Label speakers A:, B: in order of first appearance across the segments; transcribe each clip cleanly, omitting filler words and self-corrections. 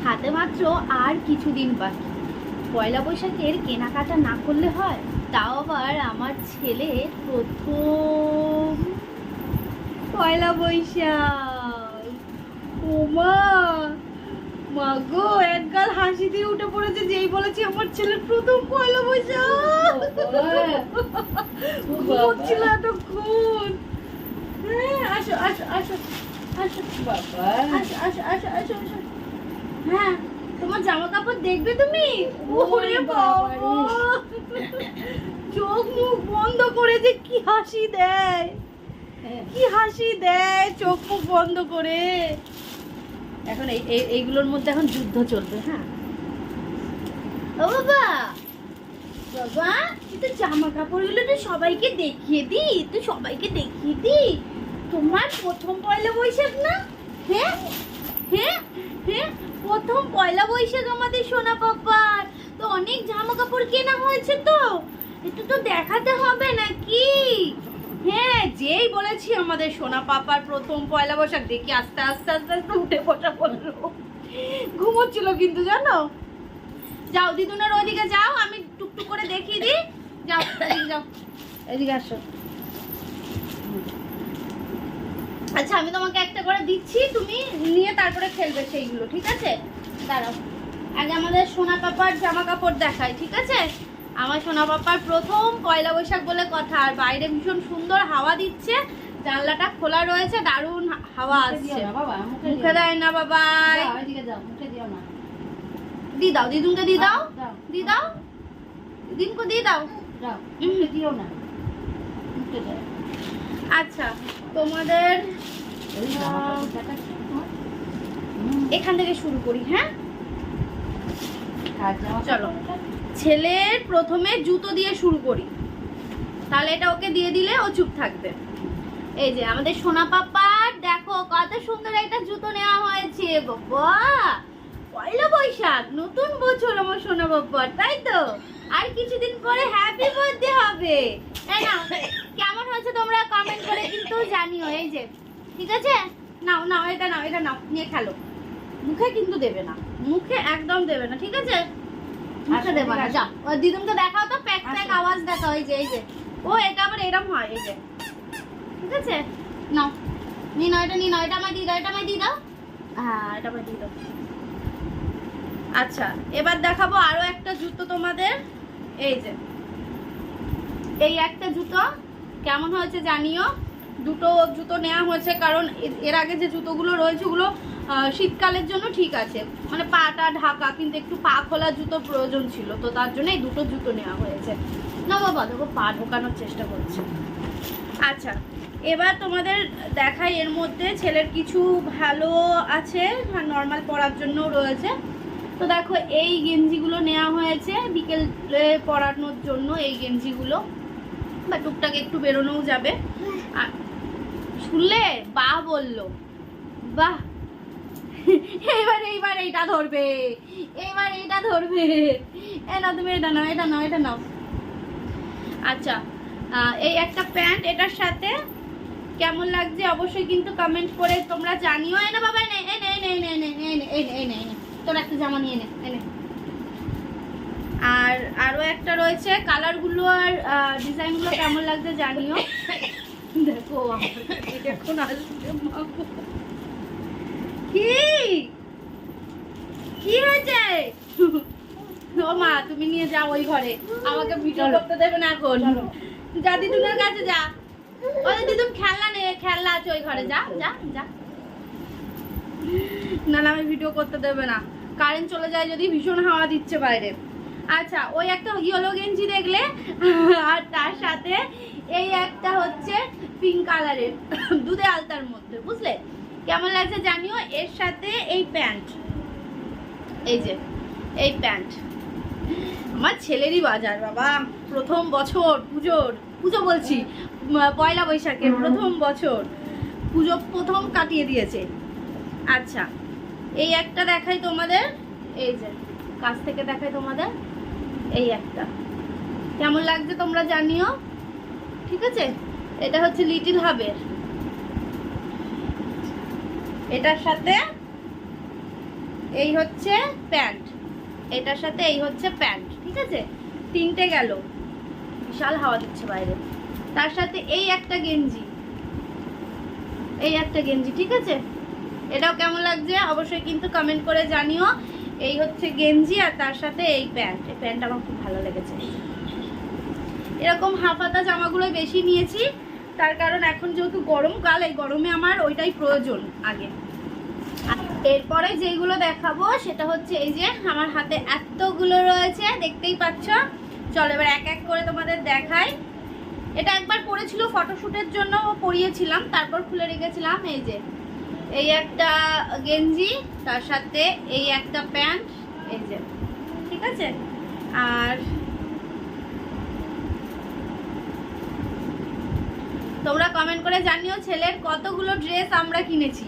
A: হাতে মাত্র আর কিছুদিন বাকি। পয়লা বৈশাখের কেনাকাটা না করলে হয়? তাও আবার আমার ছেলে প্রথম পয়লা বৈশাখ। ওমা মাগো, একগাল হাসি দিয়ে উঠে পড়েছে যেই বলেছি আমার ছেলের প্রথম পয়লা বৈশাখ। ঘুমোচ্ছিল এতক্ষণ। হ্যাঁ, আসো আসো আসো আসো বাবা, আসো আসো আসো আসো আসো। হ্যাঁ, তোমার জামা কাপড় দেখবে তুমি? ওরে বাবা, চোখ মুখ বন্ধ করে যে কি হাসি দেয়, কি হাসি দেয় চোখ মুখ বন্ধ করে। এখন এইগুলোর মধ্যে এখন যুদ্ধ চলবে। হ্যাঁ ও বাবা, বাবা তুই জামা কাপড়গুলো তো সবাইকে দেখিয়ে দি, তুই সবাইকে দেখিয়ে দি তোমার প্রথম পয়লা বৈশাখ না? হ্যাঁ হ্যাঁ হ্যাঁ, প্রথম পয়লা বৈশাখ আমাদের সোনা পাপার। তো অনেক জামা কাপড় কেনা হয়েছে, তো একটু তো দেখাতে হবে নাকি? হ্যাঁ, যেই বলেছি আমাদের সোনা পাপার প্রথম পয়লা বৈশাখ, দেখি আস্তে আস্তে আস্তে আস্তে উঠে বসা পড়লো। ঘুমোচ্ছিল কিন্তু, জানো। যাও দিদুনের ওইদিকে যাও, আমি টুকটুক করে দেখিয়ে দিই। যাও এদিকে যাও, এদিকে আসো। আচ্ছা, আমি তোমাকে একটা করে দিচ্ছি, তুমি নিয়ে তারপরে খেলবে সেইগুলো, ঠিক আছে? দাঁড়াও, আগে আমাদের সোনা পাপার জামা কাপড় দেখাই, ঠিক আছে? আমার সোনা পাপার প্রথম পয়লা বৈশাখ বলে কথা, আর বাইরে ভীষণ সুন্দর হাওয়া দিচ্ছে, জানলাটা খোলা রয়েছে, দারুণ হাওয়া আসছে। মুখে দেয় না বাবা, দি দাও, দিদুনকে দি দাও, দি দাও, দিদুনকে দি দাও। আচ্ছা, তোমাদের এখান থেকে শুরু করি। হ্যাঁ চলো, ছেলের প্রথমে জুতো দিয়ে শুরু করি, তাহলে এটা ওকে দিয়ে দিলে ও চুপ থাকবে। এই যে আমাদের সোনা পাপার, দেখো কত সুন্দর একটা জুতো নেওয়া হয়েছে। বাবা, পয়লা বৈশাখ, নতুন বছর আমার সোনা পাপার, তাই তো? আর কিছুদিন পরে হ্যাপি বার্থডে হবে, তাই না? কেমন হয়েছে তোমরা কমেন্ট করে কিন্তু জানিও। এই যে, ঠিক আছে, নাও নাও, এটা নাও, এটা নাও, নিয়ে খেলো। মুখে কিন্তু দেবে না, মুখে একদম দেবে না, ঠিক আছে? মুখে দেবে না। যাও, ওই দিদুনকে দেখাও তো, প্যাক প্যাক আওয়াজ দেখাও। এই যে, এই যে, ও এটা আবার এরকম হয়। এই যে, ঠিক আছে, নাও, নি নাও, এটা নি নাও, এটা আমায় দিয়ে দাও, এটা আমায় দিয়ে দাও। হ্যাঁ, এটা আমায় দিয়ে দাও। আচ্ছা, এবার দেখাবো আরো একটা জুতো তোমাদের। এই যে, এই একটা জুতো কেমন হয়েছে জানিও। দুটো জুতো নেওয়া হয়েছে, কারণ এর আগে যে জুতোগুলো রয়েছে ওগুলো শীতকালের জন্য ঠিক আছে, মানে পাটা ঢাকা, কিন্তু একটু পা খোলা জুতো প্রয়োজন ছিল, তো তার জন্য এই দুটো জুতো নেওয়া হয়েছে। না বাবা, দেখো পা ঢোকানোর চেষ্টা করছে। আচ্ছা, এবার তোমাদের দেখাই, এর মধ্যে ছেলের কিছু ভালো আছে আর নর্মাল পরার জন্যও রয়েছে। তো দেখো, এই গেঞ্জিগুলো নেওয়া হয়েছে বিকেলে পরানোর জন্য, এই গেঞ্জিগুলো, বা টুকটাক একটু বেরোনোও যাবে। আর শুনলে বাহ বললো, বাহ। এইবার এইবার এইটা ধরবে, এইবার এইটা ধরবে। এ না, তুমি এটা নাও, এটা নাও, এটা নাও। আচ্ছা, এই একটা প্যান্ট, এটার সাথে কেমন লাগছে অবশ্যই কিন্তু কমেন্ট করে তোমরা জানিও। এনে বাবা, এনে এনে এনে এনে এনে এনে এনে এনে এনে তোর একটা জামা নিয়ে নে, এনে। আর আরো একটা রয়েছে, কালারগুলো আর ডিজাইনগুলো কেমন লাগছে জানিও। দেখো এখন আসবে, কি কি হয়েছে? ও মা, তুমি নিয়ে যাও ওই ঘরে, আমাকে ভিডিও করতে দেবে না এখন। যা দিদুনের কাছে যা, ওই দিদুন খেলনা নে, খেলনা আছে ওই ঘরে, যা যা যা। না না, আমি ভিডিও করতে দেবে না, কারেন্ট চলে যায় যদি, ভীষণ হাওয়া দিচ্ছে বাইরে। আচ্ছা, ওই একটা ইয়েলো গেঞ্জি দেখলে, আর তার সাথে এই একটা হচ্ছে পিঙ্ক কালারের দুধে আলতার মধ্যে, বুঝলে? কেমন লাগছে জানিও। এর সাথে এই প্যান্ট, এই যে এই প্যান্ট, আমার ছেলেরই বাজার বাবা, প্রথম বছর পুজো বলছি, পয়লা বৈশাখের প্রথম বছর, পুজো প্রথম কাটিয়ে দিয়েছে। আচ্ছা, এই একটা দেখাই তোমাদের, এই যে কাছ থেকে দেখাই তোমাদের, এই একটা কেমন লাগছে তোমরা জানিও, ঠিক আছে? এটা হচ্ছে লিটল হাবের, এটার সাথে এই হচ্ছে প্যান্ট, এটার সাথে এই হচ্ছে প্যান্ট, ঠিক আছে? তিনটে গেল, বিশাল হাওয়া দিচ্ছে বাইরে। তার সাথে এই একটা গেঞ্জি, এই একটা গেঞ্জি, ঠিক আছে? এটাও কেমন লাগছে অবশ্যই কিন্তু কমেন্ট করে জানিও। এই হচ্ছে গেঞ্জি আর তার সাথে এই প্যান্ট, এই প্যান্ট আমার খুব ভালো লেগেছে। এরকম হাফ হাতা জামাগুলো বেশি নিয়েছি, তার কারণ এখন যেহেতু গরমকাল, এই গরমে আমার ওইটাই প্রয়োজন আগে। এরপরে যেগুলো দেখাবো সেটা হচ্ছে এই যে আমার হাতে এতগুলো রয়েছে, দেখতেই পাচ্ছ। চলো এবার এক এক করে তোমাদের দেখাই। এটা একবার পরেছিল ফটোশুটের জন্য পরিয়েছিলাম, তারপর খুলে রেখেছিলাম। এই যে এই একটা গেঞ্জি, তার সাথে এই একটা প্যান্ট, এই যে, ঠিক আছে? আর তোমরা কমেন্ট করে জানিও ছেলের কতগুলো ড্রেস আমরা কিনেছি।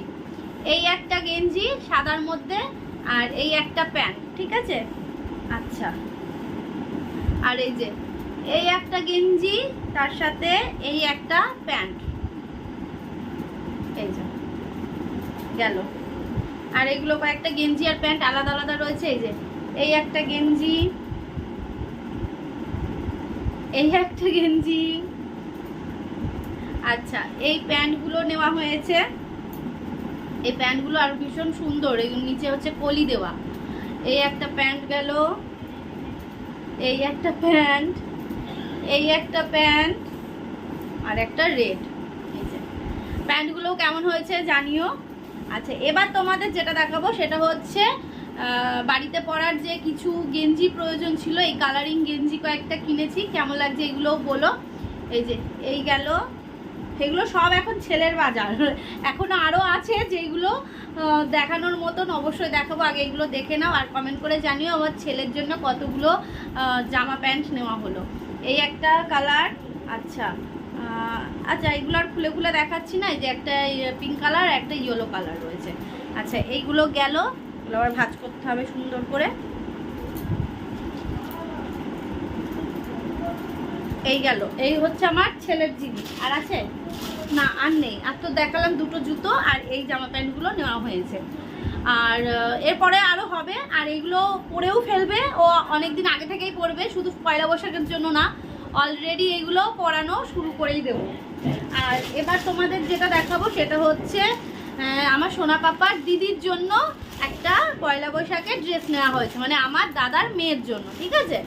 A: এই একটা গেঞ্জি সাদার মধ্যে, আর এই একটা প্যান্ট, ঠিক আছে? আচ্ছা, আর এই যে এই একটা গেঞ্জি, তার সাথে এই একটা প্যান্ট, এই যে গেল। আর এগুলো কয়েকটা গেঞ্জি আর প্যান্ট আলাদা আলাদা রয়েছে। এই যে এই একটা গেঞ্জি, এই একটা গেঞ্জি। আচ্ছা, এই প্যান্টগুলো নেওয়া হয়েছে। এই প্যান্টগুলো আর ভীষণ সুন্দর, এই নিচে হচ্ছে কলি দেওয়া। এই একটা প্যান্ট গেল, এই একটা প্যান্ট, এই একটা প্যান্ট, আর একটা রেড। এই যে প্যান্টগুলো কেমন হয়েছে জানিও। আচ্ছা, এবার তোমাদের যেটা দেখাবো সেটা হচ্ছে বাড়িতে পরার যে কিছু গেঞ্জি প্রয়োজন ছিল। এই কালারিং গেঞ্জি কয়েকটা কিনেছি, কেমন লাগছে এগুলোও বলো। এই যে এই গেল, এগুলো সব এখন ছেলের বাজার, এখনো আরও আছে যেগুলো দেখানোর মতন, অবশ্যই দেখাবো। আগে এগুলো দেখে নাও আর কমেন্ট করে জানিও আমার ছেলের জন্য কতগুলো জামা প্যান্ট নেওয়া হলো। এই একটা কালার, আচ্ছা আচ্ছা, এগুলো আর খুলে খুলে দেখাচ্ছি না। এই যে একটা পিঙ্ক কালার, একটা ইয়েলো কালার রয়েছে। আচ্ছা, এইগুলো গেল, এগুলো আবার ভাঁজ করতে হবে সুন্দর করে। এই গেল, এই হচ্ছে আমার ছেলের জিনিস। আর আছে না? আর নেই। আর তো দেখালাম দুটো জুতো আর এই জামা প্যান্টগুলো নেওয়া হয়েছে। আর এরপরে আরও হবে, আর এইগুলো পরেও ফেলবে, ও অনেকদিন আগে থেকেই পরবে, শুধু পয়লা বৈশাখের জন্য না, অলরেডি এইগুলো পরানো শুরু করেই দেবো। আর এবার তোমাদের যেটা দেখাবো সেটা হচ্ছে আমার সোনা পাপার দিদির জন্য একটা পয়লা বৈশাখের ড্রেস নেওয়া হয়েছে, মানে আমার দাদার মেয়ের জন্য, ঠিক আছে?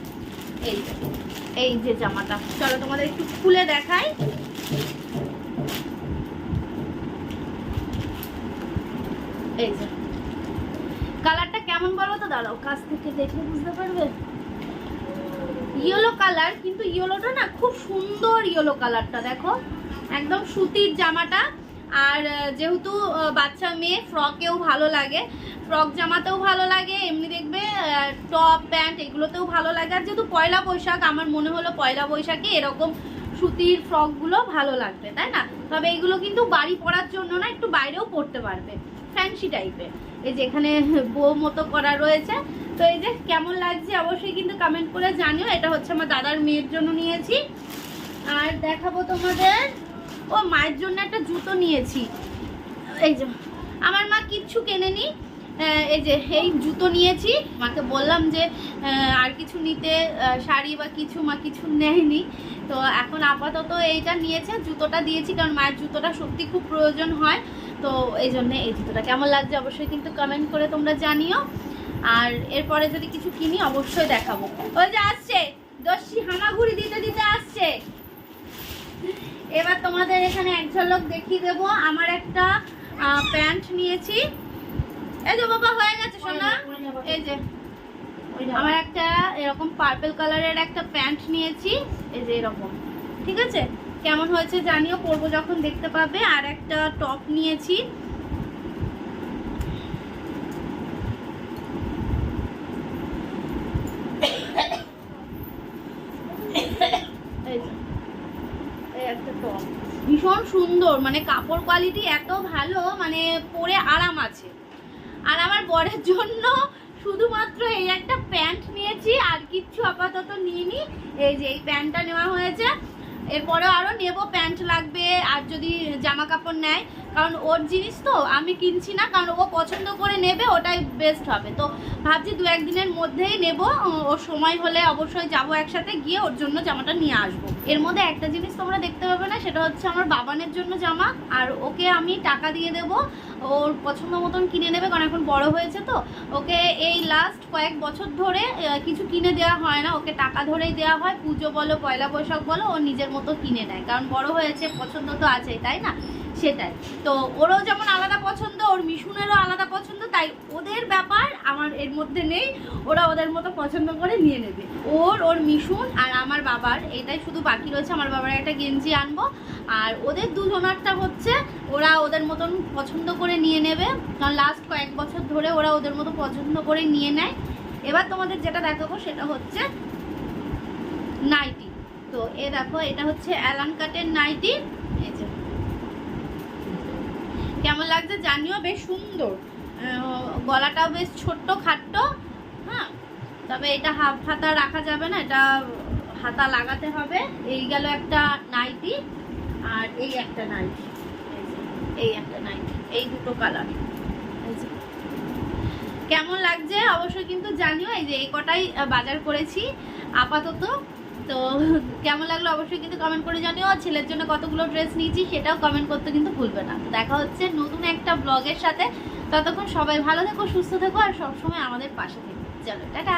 A: এই যে জামাটা, চলো তোমাদের একটু খুলে দেখাই। এই যে কালারটা কেমন বলো তো, দাঁড়াও কাছ থেকে দেখলে বুঝতে পারবে। ইয়েলো কালার, কিন্তু ইয়েলোটা না খুব সুন্দর, ইয়েলো কালারটা দেখো, একদম সুতির জামাটা। আর যেহেতু বাচ্চা মেয়ে, ফ্রকেও ভালো লাগে, ফ্রক জামাতেও ভালো লাগে, এমনি দেখবে টপ প্যান্ট এগুলোতেও ভালো লাগে। আর যেহেতু পয়লা বৈশাখ, আমার মনে হলো পয়লা বৈশাখে এরকম সুতির ফ্রকগুলো ভালো লাগবে, তাই না? তবে এইগুলো কিন্তু বাড়ি পরার জন্য না, একটু বাইরেও পরতে পারবে, ফ্যান্সি টাইপের। এই যে এখানে বউ মতো করা রয়েছে। তো এই যে কেমন লাগছে অবশ্যই কিন্তু কমেন্ট করে জানিও। এটা হচ্ছে আমার দাদার মেয়ের জন্য নিয়েছি। আর দেখাবো তোমাদের, ও মায়ের জন্য একটা জুতো নিয়েছি। এই যে আমার মা কিচ্ছু কেনেনি, এই যে এই জুতো নিয়েছি। মাকে বললাম যে আর কিছু নিতে, শাড়ি বা কিছু, মা কিছু নেয়নি। তো এখন আপাতত এইটা নিয়েছে, জুতোটা দিয়েছি, কারণ মায়ের জুতোটা সত্যি খুব প্রয়োজন হয়। তো এই জন্য এই জুতোটা কেমন লাগছে অবশ্যই কিন্তু কমেন্ট করে তোমরা জানিও। আর এরপরে যদি কিছু কিনি অবশ্যই দেখাবো। ওই যে আসছে দর্শি, হামাগুড়ি দিতে দিতে আসছে। এবার তোমাদের এখানে এক ঝলক দেখিয়ে দেবো। আমার একটা প্যান্ট নিয়েছি। এই যে বাবা হয়ে গেছে সোনা, এই যে আমার একটা এরকম পার্পল কালারের একটা প্যান্ট নিয়েছি, এই যে এরকম, ঠিক আছে? কেমন হয়েছে জানিও, পরবো যখন দেখতে পাবে। আর একটা টপ নিয়েছি, এই একটা টপ, ভীষণ সুন্দর, মানে কাপড় কোয়ালিটি এত ভালো, মানে পরে আরাম আছে। আর আমার বরের জন্য শুধুমাত্র এই একটা প্যান্ট নিয়েছি, আর কিচ্ছু আপাতত নিইনি। এই যে এই প্যান্টটা নেওয়া হয়েছে, এরপরেও আরও নেব, প্যান্ট লাগবে। আর যদি জামা কাপড় নেয় কারণ ওর জিনিস তো আমি কিনছি না, কারণ ও পছন্দ করে নেবে, ওটাই বেস্ট হবে। তো ভাবছি 2-1 দিনের মধ্যেই নেব, ওর সময় হলে অবশ্যই যাবো একসাথে, গিয়ে ওর জন্য জামাটা নিয়ে আসবো। এর মধ্যে একটা জিনিস তোমরা দেখতে পাবে না, সেটা হচ্ছে আমার বাবানের জন্য জামা, আর ওকে আমি টাকা দিয়ে দেবো, ওর পছন্দ মতন কিনে নেবে, কারণ এখন বড় হয়েছে তো। ওকে এই লাস্ট কয়েক বছর ধরে কিছু কিনে দেওয়া হয় না, ওকে টাকা ধরেই দেওয়া হয়, পুজো বলো পয়লা বৈশাখ বলো ও নিজের মতো কিনে নেয়, কারণ বড় হয়েছে, পছন্দ তো আছেই, তাই না? সেটাই তো, ওরও যেমন আলাদা পছন্দ, ওর মিশুনেরও আলাদা পছন্দ, তাই ওদের ব্যাপার আমার এর মধ্যে নেই, ওরা ওদের মতো পছন্দ করে নিয়ে নেবে। ওর মিশুন আর আমার বাবার এটাই শুধু বাকি রয়েছে, আমার বাবার একটা গেঞ্জি আনবো, আর ওদের দুজনারটা হচ্ছে ওরা ওদের মতন পছন্দ করে নিয়ে নেবে, কারণ লাস্ট কয়েক বছর ধরে ওরা ওদের মতো পছন্দ করে নিয়ে নেয়। এবার তোমাদের যেটা দেখাবো সেটা হচ্ছে নাইটি। তো এ দেখো, এটা হচ্ছে অ্যালান কাটের নাইটি, এই যে কেমন লাগছে জানিও, বেশ সুন্দর, গলাটাও বেশ ছোট্ট খাট্ট, হ্যাঁ, তবে এটা হাফ হাতা রাখা যাবে না, এটা হাতা লাগাতে হবে। এই গেল একটা নাইটি, আর এই একটা নাইটি, এই একটা নাইটি, এই দুটো কালার। কেমন লাগছে অবশ্যই কিন্তু জানিও। এই যে এই কটাই বাজার করেছি আপাতত, তো কেমন লাগলো অবশ্যই কিন্তু কমেন্ট করে জানিও। আর ছেলের জন্য কতগুলো ড্রেস নিয়েছি সেটাও কমেন্ট করতে কিন্তু ভুলবে না। তো দেখা হচ্ছে নতুন একটা ব্লগের সাথে, ততক্ষণ সবাই ভালো থেকো, সুস্থ থেকো, আর সবসময় আমাদের পাশে থেকো। চলো টাটা।